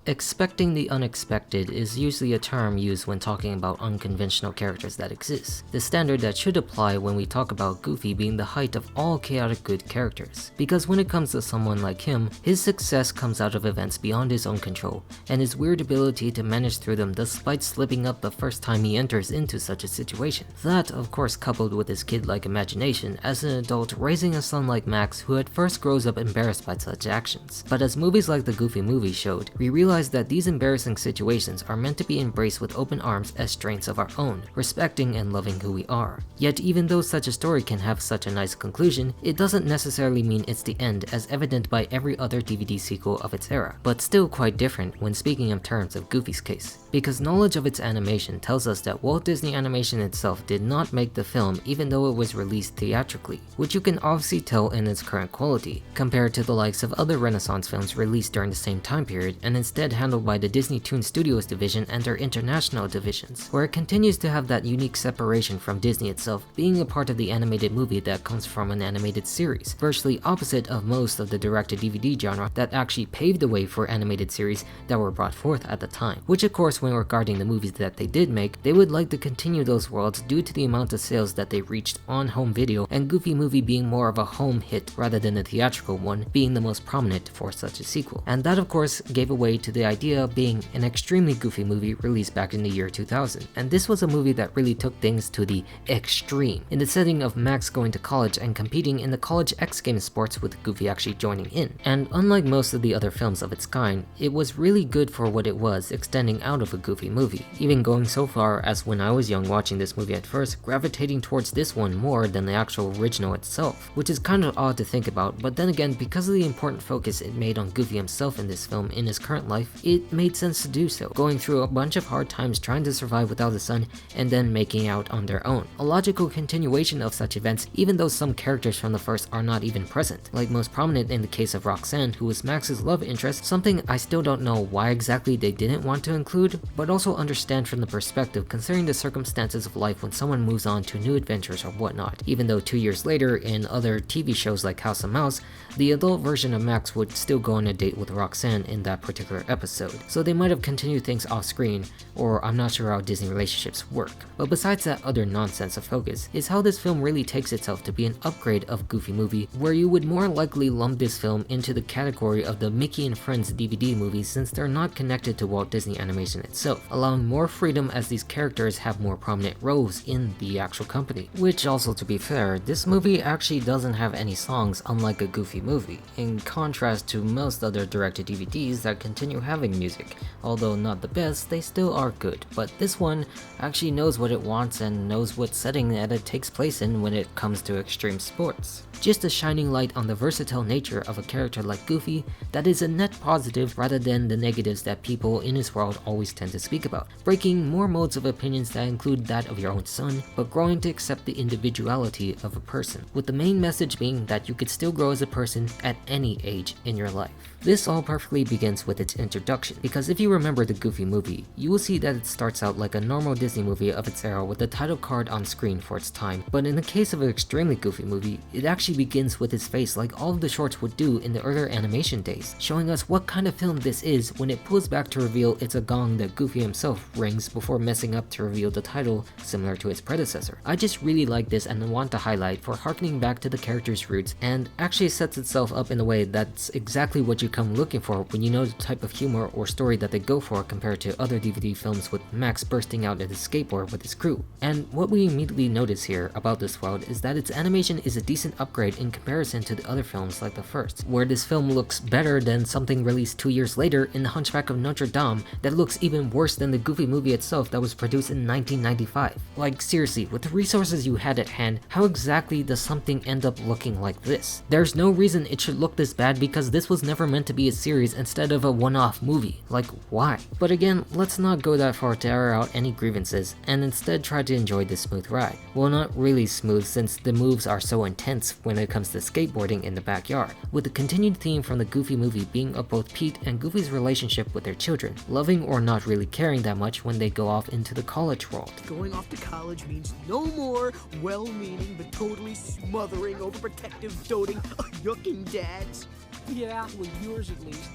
Expecting the unexpected is usually a term used when talking about unconventional characters that exist, the standard that should apply when we talk about Goofy being the height of all chaotic good characters. Because when it comes to someone like him, his success comes out of events beyond his own control, and his weird ability to manage through them despite slipping up the first time he enters into such a situation. That, of course, coupled with his kid-like imagination as an adult raising a son like Max who at first grows up embarrassed by such actions. But as movies like the Goofy movie showed, we realize that these embarrassing situations are meant to be embraced with open arms as strengths of our own, respecting and loving who we are. Yet even though such a story can have such a nice conclusion, it doesn't necessarily mean it's the end as evident by every other DVD sequel of its era, but still quite different when speaking in terms of Goofy's case. Because knowledge of its animation tells us that Walt Disney Animation itself did not make the film even though it was released theatrically, which you can obviously tell in its current quality, compared to the likes of other Renaissance films released during the same time period and instead handled by the Disney Toon Studios division and their international divisions, where it continues to have that unique separation from Disney itself, being a part of the animated movie that comes from an animated series, virtually opposite of most of the direct-to-DVD genre that actually paved the way for animated series that were brought forth at the time, which of course when regarding the movies that they did make, they would like to continue those worlds due to the amount of sales that they reached on home video, and Goofy movie being more of a home hit rather than a theatrical one being the most prominent for such a sequel. And that of course gave away to the idea of being an extremely Goofy movie released back in the year 2000. And this was a movie that really took things to the extreme, in the setting of Max going to college and competing in the college X Games sports with Goofy actually joining in. And unlike most of the other films of its kind, it was really good for what it was, extending out of a Goofy movie, even going so far as when I was young watching this movie at first, gravitating towards this one more than the actual original itself, which is kind of odd to think about, but then again, because of the important focus it made on Goofy himself in this film in his current life, it made sense to do so, going through a bunch of hard times trying to survive without a son and then making out on their own. A logical continuation of such events, even though some characters from the first are not even present, like most prominent in the case of Roxanne, who was Max's love interest, something I still don't know why exactly they didn't want to include, but also understand from the perspective considering the circumstances of life when someone moves on to new adventures or whatnot, even though 2 years later in other TV shows like House of Mouse, the adult version of Max would still go on a date with Roxanne in that particular episode, so they might have continued things off screen, or I'm not sure how Disney relationships work. But besides that other nonsense of focus, is how this film really takes itself to be an upgrade of Goofy movie, where you would more likely lump this film into the category of the Mickey and Friends DVD movies since they're not connected to Walt Disney Animation itself, allowing more freedom as these characters have more prominent roles in the actual company. Which also, to be fair, this movie actually doesn't have any songs unlike a Goofy movie, in contrast to most other direct-to-DVDs that continue having music. Although not the best, they still are good, but this one actually knows what it wants and knows what setting that it takes place in when it comes to extreme sports. Just a shining light on the versatile nature of a character like Goofy that is a net positive rather than the negatives that people in his world always tend to speak about, breaking more modes of opinions that include that of your own son, but growing to accept the individuality of a person, with the main message being that you could still grow as a person at any age in your life. This all perfectly begins with its introduction, because if you remember the Goofy movie, you will see that it starts out like a normal Disney movie of its era with the title card on screen for its time, but in the case of an extremely Goofy movie, it actually begins with his face like all of the shorts would do in the earlier animation days, showing us what kind of film this is when it pulls back to reveal it's a gong that Goofy himself rings before messing up to reveal the title similar to its predecessor. I just really like this and want to highlight for harkening back to the character's roots and actually sets itself up in a way that's exactly what you come looking for when you know the type of humor or story that they go for compared to other DVD films with Max bursting out at his skateboard with his crew. And what we immediately notice here about this world is that its animation is a decent upgrade in comparison to the other films like the first, where this film looks better than something released 2 years later in The Hunchback of Notre Dame that looks even worse than the Goofy movie itself that was produced in 1995. Like seriously, with the resources you had at hand, how exactly does something end up looking like this? There's no reason it should look this bad because this was never meant to be a series instead of a one-off movie. Like, why? But again, let's not go that far to air out any grievances and instead try to enjoy this smooth ride. Well, not really smooth since the moves are so intense when it comes to skateboarding in the backyard, with the continued theme from the Goofy movie being of both Pete and Goofy's relationship with their children, loving or not really caring that much when they go off into the college world. Going off to college means no more well-meaning but totally smothering, overprotective, doting, yucking dads. Yeah, well, yours at least.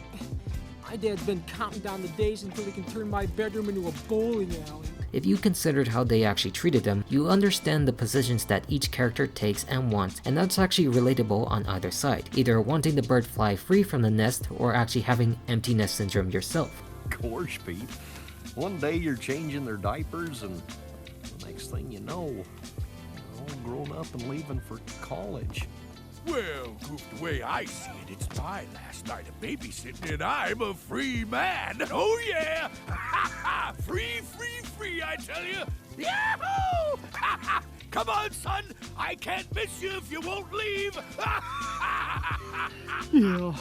My dad's been counting down the days until he can turn my bedroom into a bowling alley. If you considered how they actually treated them, you understand the positions that each character takes and wants, and that's actually relatable on either side, either wanting the bird fly free from the nest or actually having empty nest syndrome yourself. Gosh, Pete. One day you're changing their diapers, and the next thing you know, they're all grown up and leaving for college. Well, Goof, the way I see it, it's my last night of babysitting, and I'm a free man. Oh, yeah! Free, free, free, I tell you! Yahoo! Come on, son! I can't miss you if you won't leave! Yeah,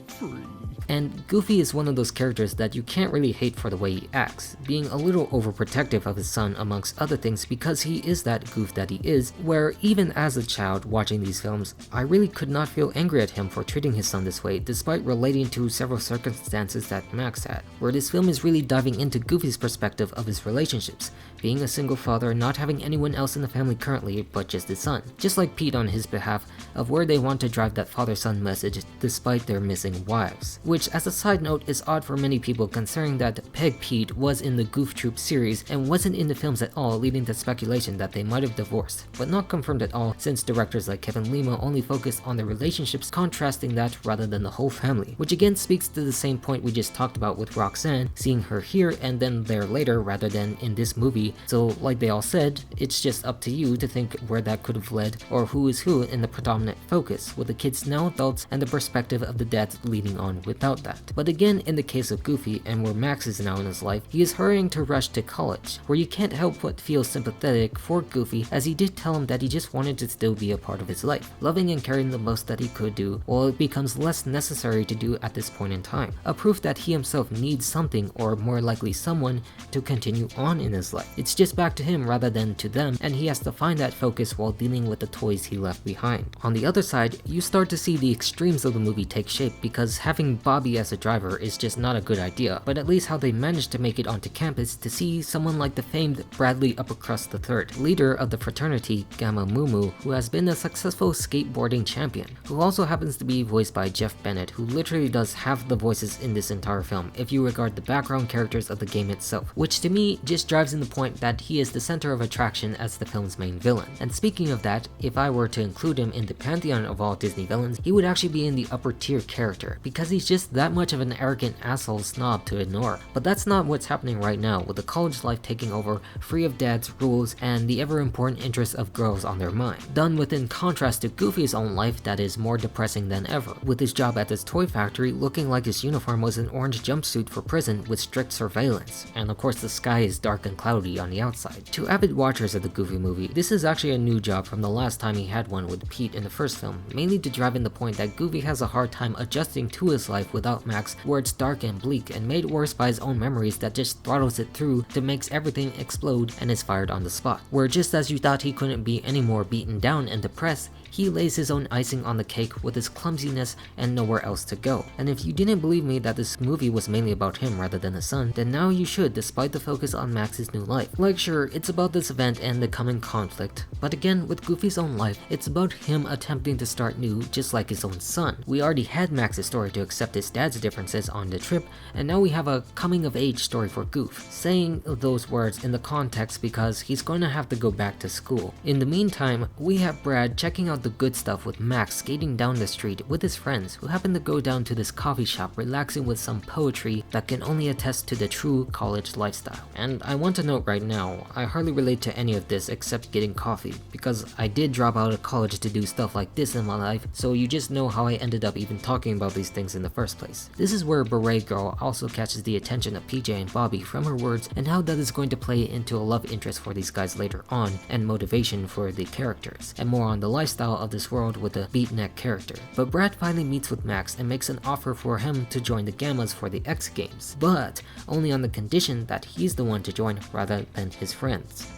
free. And Goofy is one of those characters that you can't really hate for the way he acts, being a little overprotective of his son amongst other things because he is that goof that he is, where even as a child watching these films, I really could not feel angry at him for treating his son this way despite relating to several circumstances that Max had, where this film is really diving into Goofy's perspective of his relationships, being a single father, not having anyone else in the family currently but just his son, just like Pete on his behalf, of where they want to drive that father-son message despite their missing wives. Which, as a side note, is odd for many people considering that Peg Pete was in the Goof Troop series and wasn't in the films at all, leading to speculation that they might have divorced, but not confirmed at all since directors like Kevin Lima only focused on the relationships, contrasting that rather than the whole family, which again speaks to the same point we just talked about with Roxanne, seeing her here and then there later rather than in this movie. So like they all said, it's just up to you to think where that could have led or who is who in the predominant focus, with the kids now adults and the perspective of the dads leading on without that. But again, in the case of Goofy and where Max is now in his life, he is hurrying to rush to college, where you can't help but feel sympathetic for Goofy as he did tell him that he just wanted to still be a part of his life, loving and caring the most that he could do, while it becomes less necessary to do at this point in time. A proof that he himself needs something, or more likely someone, to continue on in his life. It's just back to him rather than to them, and he has to find that focus while dealing with the toys he left behind. On the other side, you start to see the extremes of the movie take shape because having Bobby as a driver is just not a good idea, but at least how they managed to make it onto campus to see someone like the famed Bradley Uppercrust III, leader of the fraternity Gamma Mu Mu, who has been a successful skateboarding champion, who also happens to be voiced by Jeff Bennett, who literally does half the voices in this entire film if you regard the background characters of the game itself, which to me just drives in the point that he is the center of attraction as the film's main villain. And speaking of that, if I were to include him in the pantheon of all Disney villains, he would actually be in the upper tier character, because he's just that much of an arrogant asshole snob to ignore. But that's not what's happening right now, with the college life taking over, free of dad's rules and the ever important interests of girls on their mind. Done within contrast to Goofy's own life that is more depressing than ever, with his job at this toy factory looking like his uniform was an orange jumpsuit for prison with strict surveillance, and of course the sky is dark and cloudy on the outside. To avid watchers of the Goofy movie, this is actually a new job from the last time he had one with Pete in the first film, mainly to drive in the point that Goofy has a hard time adjusting to his life without Max, where it's dark and bleak and made worse by his own memories that just throttles it through to makes everything explode and is fired on the spot. Where just as you thought he couldn't be any more beaten down and depressed, he lays his own icing on the cake with his clumsiness and nowhere else to go. And if you didn't believe me that this movie was mainly about him rather than his son, then now you should, despite the focus on Max's new life. Like sure, it's about this event and the coming conflict, but again, with Goofy's own life, it's about him attempting to start new just like his own son. We already had Max's story to accept his dad's differences on the trip, and now we have a coming of age story for Goof, saying those words in the context because he's going to have to go back to school. In the meantime, we have Brad checking out the good stuff with Max skating down the street with his friends who happen to go down to this coffee shop relaxing with some poetry that can only attest to the true college lifestyle. And I want to note right now, I hardly relate to any of this except getting coffee, because I did drop out of college to do stuff like this in my life, so you just know how I ended up even talking about these things in the first place. This is where Beret Girl also catches the attention of PJ and Bobby from her words and how that is going to play into a love interest for these guys later on and motivation for the characters, and more on the lifestyle of this world with a beatnik character. But Brad finally meets with Max and makes an offer for him to join the Gammas for the X Games, but only on the condition that he's the one to join rather than his friends.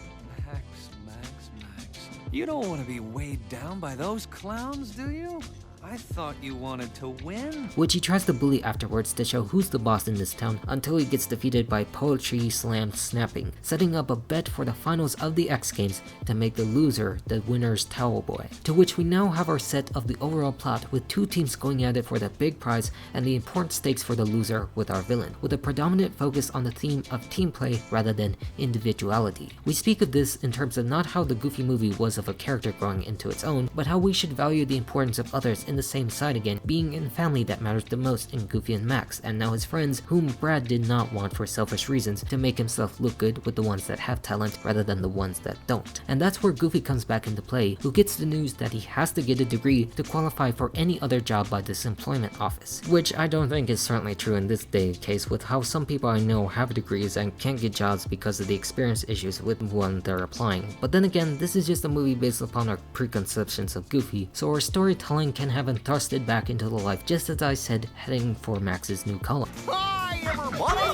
Max. You don't want to be weighed down by those clowns, do you? I thought you wanted to win. which he tries to bully afterwards to show who's the boss in this town until he gets defeated by Poetry Slam Snapping, setting up a bet for the finals of the X Games to make the loser the winner's towel boy. To which we now have our set of the overall plot with two teams going at it for the big prize and the important stakes for the loser with our villain, with a predominant focus on the theme of team play rather than individuality. We speak of this in terms of not how the Goofy movie was of a character growing into its own, but how we should value the importance of others in the same side again, being in family that matters the most in Goofy and Max, and now his friends, whom Brad did not want for selfish reasons to make himself look good with the ones that have talent rather than the ones that don't. And that's where Goofy comes back into play, who gets the news that he has to get a degree to qualify for any other job by this employment office, which I don't think is certainly true in this day and case, with how some people I know have degrees and can't get jobs because of the experience issues with one they're applying. But then again, this is just a movie based upon our preconceptions of Goofy, so our storytelling can have him thrusted back into the life just as I said, heading for Max's new column. Hi, everybody!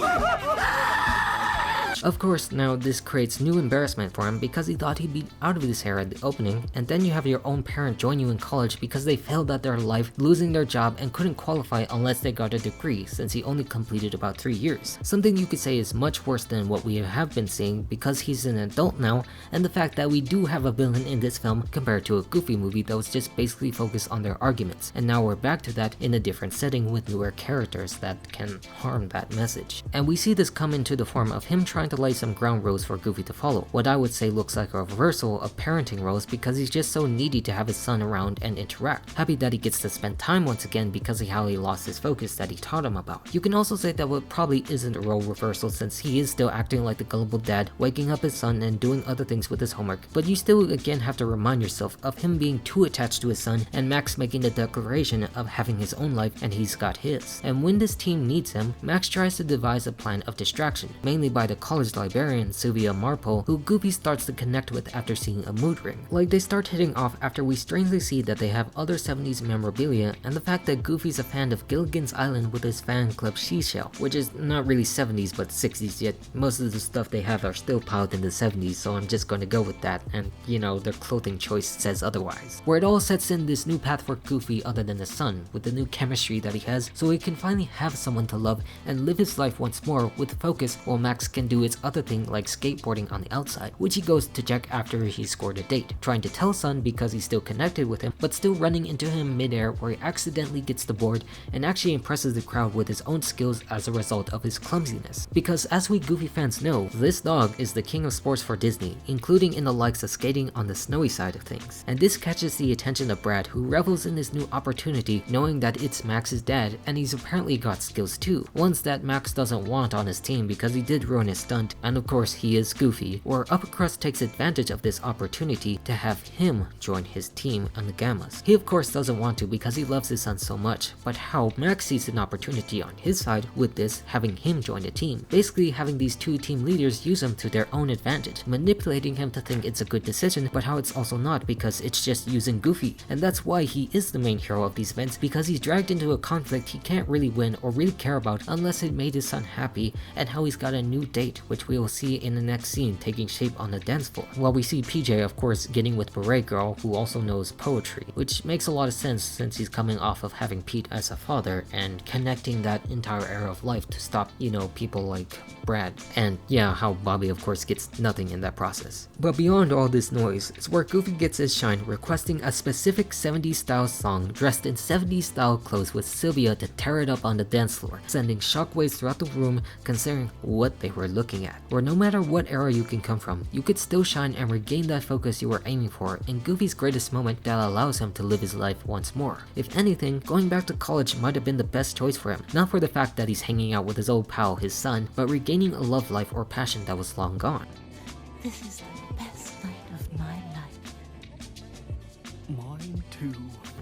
Of course, now this creates new embarrassment for him because he thought he'd be out of his hair at the opening, and then you have your own parent join you in college because they failed at their life, losing their job and couldn't qualify unless they got a degree since he only completed about 3 years. Something you could say is much worse than what we have been seeing because he's an adult now, and the fact that we do have a villain in this film compared to a Goofy movie that was just basically focused on their arguments, and now we're back to that in a different setting with newer characters that can harm that message. And we see this come into the form of him trying to lay some ground rules for Goofy to follow. What I would say looks like a reversal of parenting roles because he's just so needy to have his son around and interact. Happy that he gets to spend time once again because of how he lost his focus that he taught him about. You can also say that what probably isn't a role reversal since he is still acting like the gullible dad, waking up his son and doing other things with his homework, but you still again have to remind yourself of him being too attached to his son and Max making the declaration of having his own life and he's got his. And when this team needs him, Max tries to devise a plan of distraction, mainly by the college librarian Sylvia Marple, who Goofy starts to connect with after seeing a mood ring. Like, they start hitting off after we strangely see that they have other 70s memorabilia and the fact that Goofy's a fan of Gilligan's Island with his fan club Seashell, which is not really 70s but 60s yet. Most of the stuff they have are still piled in the 70s, so I'm just gonna go with that, and you know, their clothing choice says otherwise. Where it all sets in this new path for Goofy other than the son, with the new chemistry that he has, so he can finally have someone to love and live his life once more with focus, while Max can do its other thing like skateboarding on the outside, which he goes to check after he scored a date, trying to tell Son because he's still connected with him, but still running into him midair where he accidentally gets the board and actually impresses the crowd with his own skills as a result of his clumsiness. Because as we Goofy fans know, this dog is the king of sports for Disney, including in the likes of skating on the snowy side of things. And this catches the attention of Brad, who revels in this new opportunity knowing that it's Max's dad and he's apparently got skills too, ones that Max doesn't want on his team because he did ruin his stunt, and of course he is Goofy, where Upper Crust takes advantage of this opportunity to have him join his team on the Gammas. He of course doesn't want to because he loves his son so much, but how Max sees an opportunity on his side with this having him join the team, basically having these two team leaders use him to their own advantage, manipulating him to think it's a good decision, but how it's also not because it's just using Goofy. And that's why he is the main hero of these events, because he's dragged into a conflict he can't really win or really care about unless it made his son happy, and how he's got a new date, which we will see in the next scene taking shape on the dance floor. While we see PJ of course getting with Beret Girl, who also knows poetry, which makes a lot of sense since he's coming off of having Pete as a father and connecting that entire era of life to stop, you know, people like Brad. And yeah, how Bobby of course gets nothing in that process. But beyond all this noise is where Goofy gets his shine, requesting a specific 70s style song dressed in 70s style clothes with Sylvia to tear it up on the dance floor, sending shockwaves throughout the room considering what they were looking at. Where no matter what era you can come from, you could still shine and regain that focus you were aiming for in Goofy's greatest moment that allows him to live his life once more. If anything, going back to college might have been the best choice for him, not for the fact that he's hanging out with his old pal, his son, but regaining a love life or passion that was long gone. This is the best night of my life. Mine too.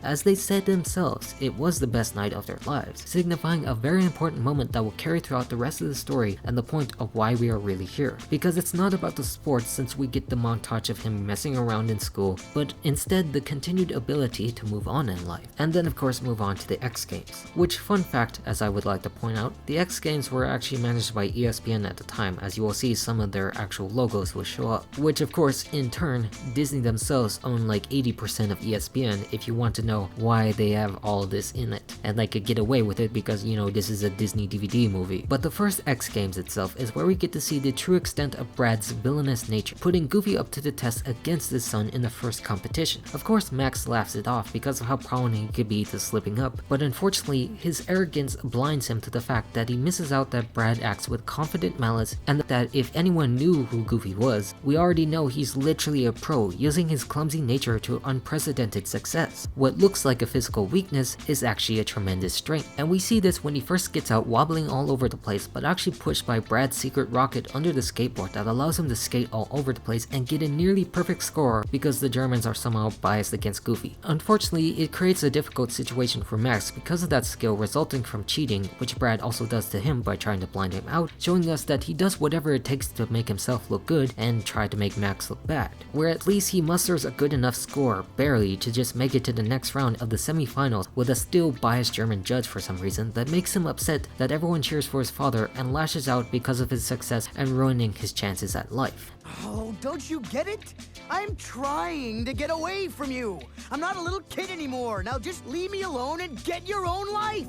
As they said themselves, it was the best night of their lives, signifying a very important moment that will carry throughout the rest of the story and the point of why we are really here. Because it's not about the sports since we get the montage of him messing around in school, but instead the continued ability to move on in life. And then of course move on to the X Games. Which, fun fact, as I would like to point out, the X Games were actually managed by ESPN at the time, as you will see some of their actual logos will show up. Which of course, in turn, Disney themselves own like 80% of ESPN if you want to know know why they have all this in it, and they could get away with it because, you know, this is a Disney DVD movie. But the first X Games itself is where we get to see the true extent of Brad's villainous nature, putting Goofy up to the test against his son in the first competition. Of course, Max laughs it off because of how prone he could be to slipping up, but unfortunately, his arrogance blinds him to the fact that he misses out that Brad acts with confident malice, and that if anyone knew who Goofy was, we already know he's literally a pro, using his clumsy nature to unprecedented success. What looks like a physical weakness is actually a tremendous strength, and we see this when he first gets out wobbling all over the place, but actually pushed by Brad's secret rocket under the skateboard that allows him to skate all over the place and get a nearly perfect score because the Germans are somehow biased against Goofy. Unfortunately, it creates a difficult situation for Max because of that skill resulting from cheating, which Brad also does to him by trying to blind him out, showing us that he does whatever it takes to make himself look good and try to make Max look bad. Where at least he musters a good enough score, barely, to just make it to the next round of the semi-finals with a still biased German judge for some reason that makes him upset that everyone cheers for his father and lashes out because of his success and ruining his chances at life. Oh, don't you get it? I'm trying to get away from you. I'm not a little kid anymore. Now just leave me alone and get your own life.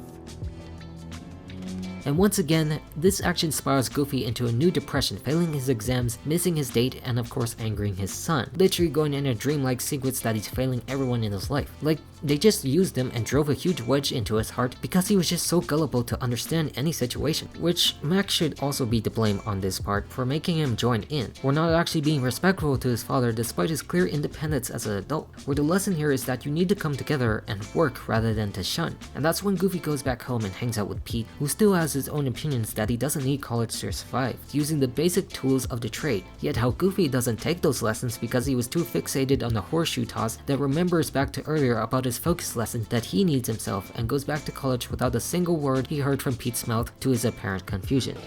And once again, this action spirals Goofy into a new depression, failing his exams, missing his date, and of course angering his son. Literally going in a dreamlike sequence that he's failing everyone in his life. Like, they just used him and drove a huge wedge into his heart because he was just so gullible to understand any situation, which Max should also be to blame on this part for making him join in, or not actually being respectful to his father despite his clear independence as an adult, where the lesson here is that you need to come together and work rather than to shun. And that's when Goofy goes back home and hangs out with Pete, who still has his own opinions that he doesn't need college to survive, using the basic tools of the trade, yet how Goofy doesn't take those lessons because he was too fixated on the horseshoe toss that remembers back to earlier about his focus lesson that he needs himself, and goes back to college without a single word he heard from Pete's mouth, to his apparent confusion.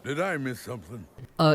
Did I miss something?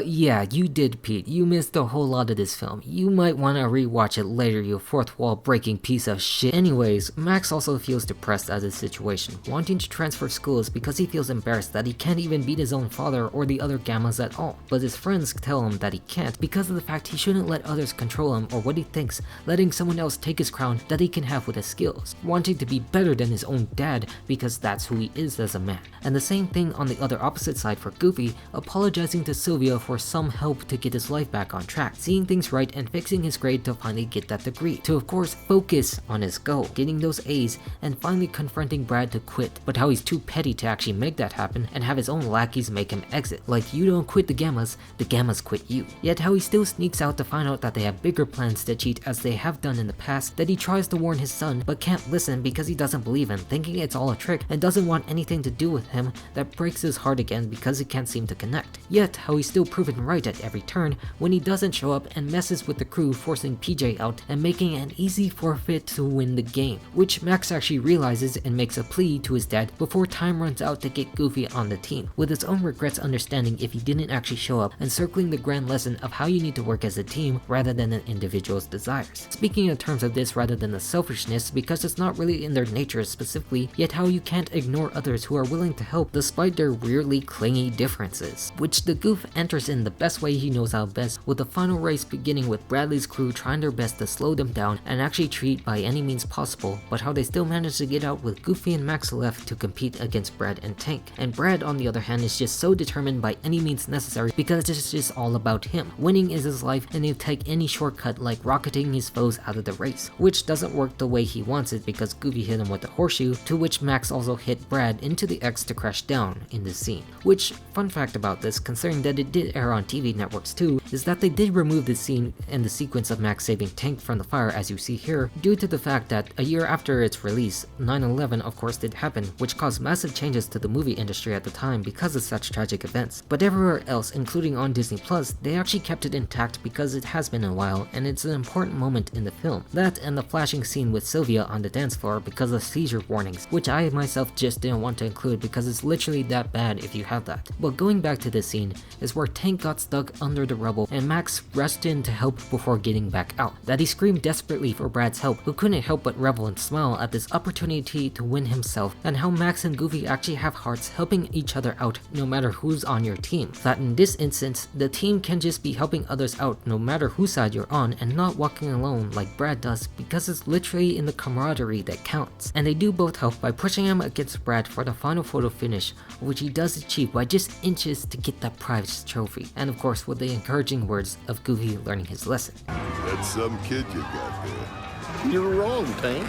Yeah, you did, Pete. You missed a whole lot of this film. You might want to rewatch it later, you fourth wall breaking piece of shit. Anyways, Max also feels depressed at his situation, wanting to transfer schools because he feels embarrassed that he can't even beat his own father or the other Gammas at all. But his friends tell him that he can't because of the fact he shouldn't let others control him or what he thinks, letting someone else take his crown that he can have with his skills, wanting to be better than his own dad because that's who he is as a man. And the same thing on the other opposite side for Goofy, apologizing to Sylvia for some help to get his life back on track, seeing things right and fixing his grade to finally get that degree, to of course focus on his goal, getting those A's, and finally confronting Brad to quit, but how he's too petty to actually make that happen and have his own lackeys make him exit. Like, you don't quit the Gammas quit you. Yet how he still sneaks out to find out that they have bigger plans to cheat as they have done in the past, that he tries to warn his son but can't listen because he doesn't believe him, thinking it's all a trick and doesn't want anything to do with him, that breaks his heart again because he can't seem to connect. Yet how he's still proven right at every turn when he doesn't show up and messes with the crew, forcing PJ out and making an easy forfeit to win the game, which Max actually realizes and makes a plea to his dad before time runs out to get Goofy on the team, with his own regrets understanding if he didn't actually show up and circling the grand lesson of how you need to work as a team rather than an individual's desires. Speaking in terms of this rather than the selfishness because it's not really in their nature specifically, yet how you can't ignore others who are willing to help despite their weirdly clingy differences, which the Goof enters in the best way he knows how best, with the final race beginning with Bradley's crew trying their best to slow them down and actually treat by any means possible, but how they still manage to get out with Goofy and Max left to compete against Brad and Tank. And Brad on the other hand is just so determined by any means necessary because it's just all about him. Winning is his life and he'll take any shortcut like rocketing his foes out of the race, which doesn't work the way he wants it because Goofy hit him with the horseshoe, to which Max also hit Brad into the X to crash down in this scene. Which, fun fact about this, considering that it did air on TV networks too, is that they did remove the scene and the sequence of Max saving Tank from the fire as you see here, due to the fact that a year after its release, 9/11 of course did happen, which caused massive changes to the movie industry at the time because of such tragic events. But everywhere else, including on Disney Plus, they actually kept it intact because it has been a while and it's an important moment in the film. That and the flashing scene with Sylvia on the dance floor because of seizure warnings, which I myself just didn't want to include because it's literally that bad if you have that. But going going back to this scene is where Tank got stuck under the rubble and Max rushed in to help before getting back out. That he screamed desperately for Brad's help, who couldn't help but revel and smile at this opportunity to win himself, and how Max and Goofy actually have hearts helping each other out no matter who's on your team. That in this instance, the team can just be helping others out no matter whose side you're on and not walking alone like Brad does, because it's literally in the camaraderie that counts. And they do both help by pushing him against Brad for the final photo finish, which he does achieve by just inches to get that prize trophy, and of course with the encouraging words of Goofy learning his lesson. That's some kid you got there. You're wrong, Tank.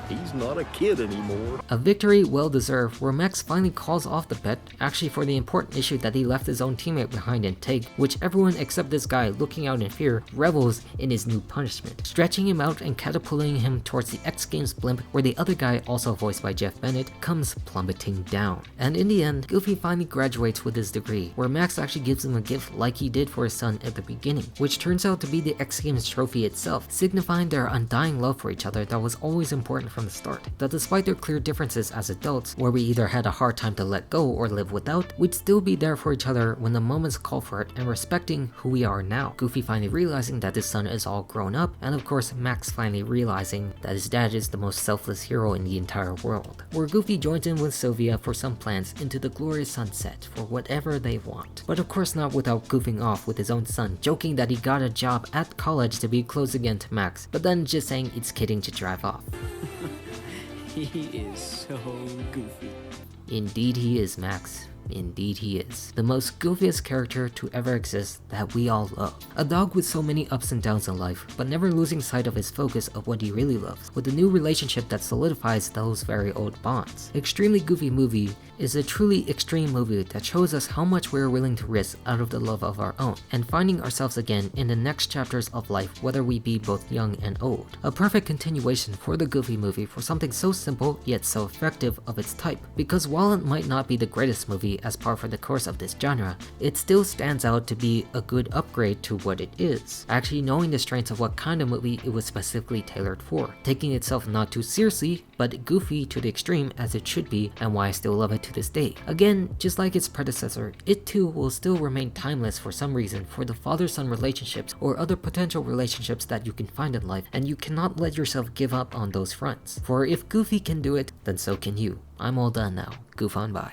He's not a kid anymore. A victory well deserved, where Max finally calls off the bet, actually for the important issue that he left his own teammate behind in Tig, which everyone except this guy looking out in fear revels in his new punishment, stretching him out and catapulting him towards the X Games blimp, where the other guy, also voiced by Jeff Bennett, comes plummeting down. And in the end, Goofy finally graduates with his degree, where Max actually gives him a gift like he did for his son at the beginning, which turns out to be the X Games trophy itself, signifying their undying love for each other that was always important from the start. That despite their clear differences as adults, where we either had a hard time to let go or live without, we'd still be there for each other when the moments call for it, and respecting who we are now. Goofy finally realizing that his son is all grown up, and of course Max finally realizing that his dad is the most selfless hero in the entire world. Where Goofy joins in with Sylvia for some plans into the glorious sunset for whatever they want. But of course not without goofing off with his own son, joking that he got a job at college to be close again to Max, but then just saying it's kidding to drive off. He is so goofy. Indeed he is, Max. Indeed he is. The most goofiest character to ever exist that we all love. A dog with so many ups and downs in life, but never losing sight of his focus of what he really loves, with a new relationship that solidifies those very old bonds. Extremely Goofy movie is a truly extreme movie that shows us how much we're willing to risk out of the love of our own, and finding ourselves again in the next chapters of life, whether we be both young and old. A perfect continuation for the Goofy movie for something so simple yet so effective of its type, because while it might not be the greatest movie as par for the course of this genre, it still stands out to be a good upgrade to what it is, actually knowing the strengths of what kind of movie it was specifically tailored for, taking itself not too seriously, but goofy to the extreme as it should be, and why I still love it to this day. Again, just like its predecessor, it too will still remain timeless for some reason for the father-son relationships or other potential relationships that you can find in life, and you cannot let yourself give up on those fronts. For if Goofy can do it, then so can you. I'm all done now. Goof on by.